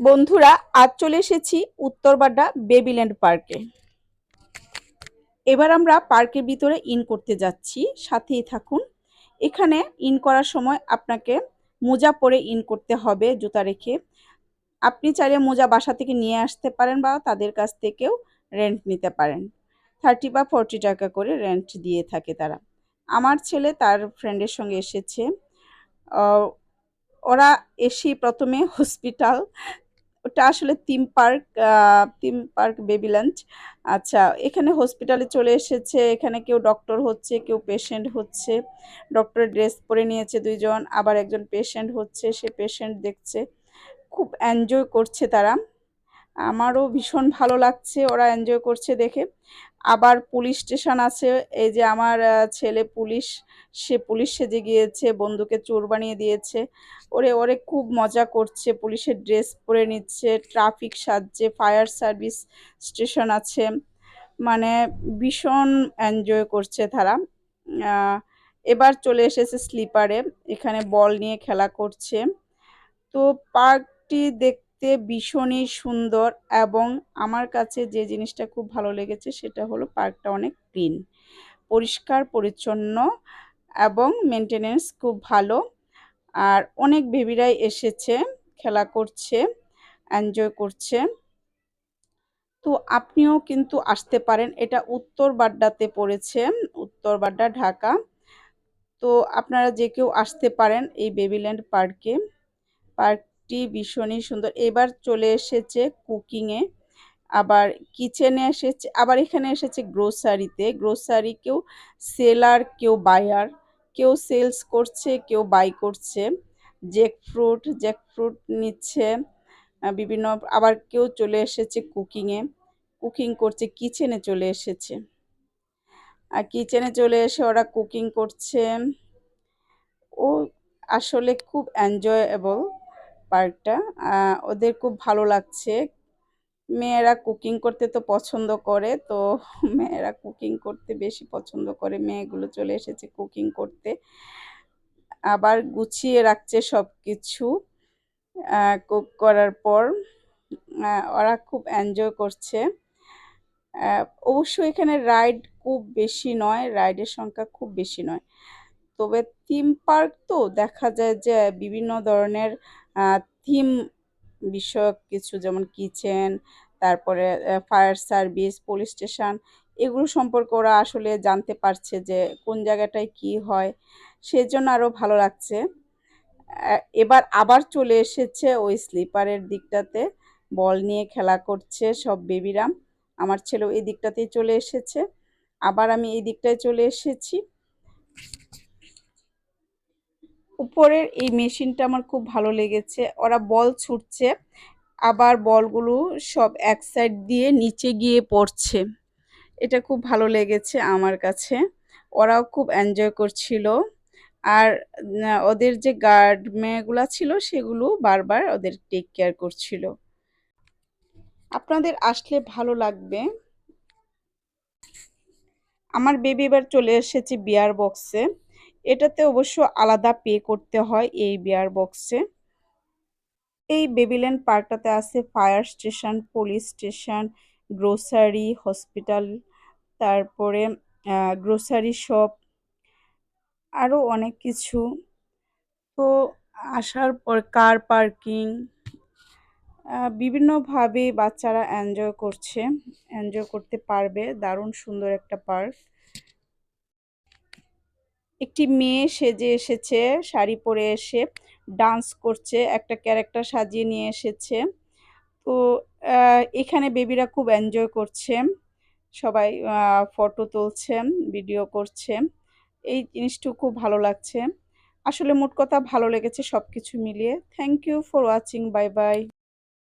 বন্ধুরা, আজ চলে এসেছি উত্তরবাড্ডা বেবিল্যান্ড পার্কে। এবার আমরা পার্কের ভিতরে ইন করতে যাচ্ছি, সাথেই থাকুন। এখানে ইন করার সময় আপনাকে মোজা পরে ইন করতে হবে, জুতা রেখে। আপনি চাইলে মোজা বাসা থেকে নিয়ে আসতে পারেন বা তাদের কাছ থেকেও রেন্ট নিতে পারেন। 30 বা 40 টাকা করে রেন্ট দিয়ে থাকে তারা। আমার ছেলে তার ফ্রেন্ডের সঙ্গে এসেছে। ওরা এসে প্রথমে হসপিটাল, ওটা আসলে থিম পার্ক বেবিল্যান্ড। আচ্ছা, এখানে হসপিটালে চলে এসেছে। এখানে কেউ ডক্টর হচ্ছে, কেউ পেশেন্ট হচ্ছে। ডক্টরের ড্রেস পরে নিয়েছে দুইজন, আবার একজন পেশেন্ট হচ্ছে, সে পেশেন্ট দেখছে। খুব এনজয় করছে তারা। আমারও ভীষণ ভালো লাগছে ওরা এনজয় করছে দেখে। আবার পুলিশ স্টেশন আছে। এই যে আমার ছেলে পুলিশ, সে পুলিশ সেজে গিয়েছে, বন্দুকে চোর বানিয়ে দিয়েছে। ওরে ওরে খুব মজা করছে, পুলিশের ড্রেস পরে নিচ্ছে, ট্রাফিক সাজছে, ফায়ার সার্ভিস স্টেশন আছে। মানে ভীষণ এনজয় করছে তারা। আহ, এবার চলে এসেছে স্লিপারে, এখানে বল নিয়ে খেলা করছে। তো পার্কটি দেখতে ভীষণই সুন্দর, এবং আমার কাছে যে জিনিসটা খুব ভালো লেগেছে সেটা হলো পার্কটা অনেক ক্লিন, পরিষ্কার পরিচ্ছন্ন, এবং মেনটেনেন্স খুব ভালো। আর অনেক বেবিরাই এসেছে, খেলা করছে, এনজয় করছে। তো আপনিও কিন্তু আসতে পারেন। এটা উত্তরবাড্ডাতে পড়েছে, উত্তরবাড্ডা, ঢাকা। তো আপনারা যে কেউ আসতে পারেন এই বেবিল্যান্ড পার্কে। পার্কটি ভীষণই সুন্দর। এবার চলে এসেছে কুকিংয়ে, আবার কিচেনে এসেছে, আবার এখানে এসেছে গ্রোসারিতে। গ্রোসারি কেউ সেলার, কেউ বায়ার, কেউ সেলস করছে, কেউ বাই করছে। জ্যাকফ্রুট নিচ্ছে বিভিন্ন। আবার কেউ চলে এসেছে কুকিংয়ে, কুকিং করছে, কিচেনে চলে এসেছে। আর কিচেনে চলে এসে ওরা কুকিং করছে। ও আসলে খুব এনজয়েবল পার্কটা, ওদের খুব ভালো লাগছে। মেয়েরা কুকিং করতে তো পছন্দ করে, তো মেয়েরা কুকিং করতে বেশি পছন্দ করে। মেয়েগুলো চলে এসেছে কুকিং করতে, আবার গুছিয়ে রাখছে সব কিছু কুক করার পর। ওরা খুব এনজয় করছে। অবশ্য এখানে রাইড খুব বেশি নয়, রাইডের সংখ্যা খুব বেশি নয়। তবে থিম পার্ক তো দেখা যায় যে বিভিন্ন ধরনের থিম বিষয়ক কিছু, যেমন কিচেন, তারপরে ফায়ার সার্ভিস, পুলিশ স্টেশন, এগুলো সম্পর্কে ওরা আসলে জানতে পারছে যে কোন জায়গাটায় কি হয়, সেজন্য আরও ভালো লাগছে। এবার আবার চলে এসেছে ওই স্লিপারের দিকটাতে, বল নিয়ে খেলা করছে সব বেবিরা। আমার ছেলেও এই দিকটাতেই চলে এসেছে, আবার আমি এই দিকটায় চলে এসেছি। উপরের এই মেশিনটা আমার খুব ভালো লেগেছে। ওরা বল ছুটছে, আবার বলগুলো সব এক সাইড দিয়ে নিচে গিয়ে পড়ছে। এটা খুব ভালো লেগেছে আমার কাছে। ওরাও খুব এনজয় করছিল। আর ওদের যে গার্ড মেয়েগুলা ছিল সেগুলো বারবার ওদের টেক কেয়ার করছিল। আপনাদের আসলে ভালো লাগবে। আমার বেবি এবার চলে এসেছে বিয়ার বক্সে। এটাতে অবশ্য আলাদা পে করতে হয় এই বিয়ার বক্সে। এই বেবিল্যান্ড পার্কটাতে আছে fire station, police station, grocery, hospital, তারপরে গ্রোসারি শপ, আরও অনেক কিছু। তো আসার পর কার পার্কিং, বিভিন্নভাবে বাচ্চারা এনজয় করতে পারবে। দারুণ সুন্দর একটা পার্ক। একটি মেয়ে সেজে এসেছে, শাড়ি পরে এসে ডান্স করছে, একটা ক্যারেক্টার সাজিয়ে নিয়ে এসেছে। তো এখানে বেবিরা খুব এনজয় করছে, সবাই ফটো তুলছে, ভিডিও করছে। এই জিনিসটা খুব ভালো লাগছে। আসলে মোট কথা ভালো লেগেছে সব কিছু মিলিয়ে। Thank you for watching, bye by.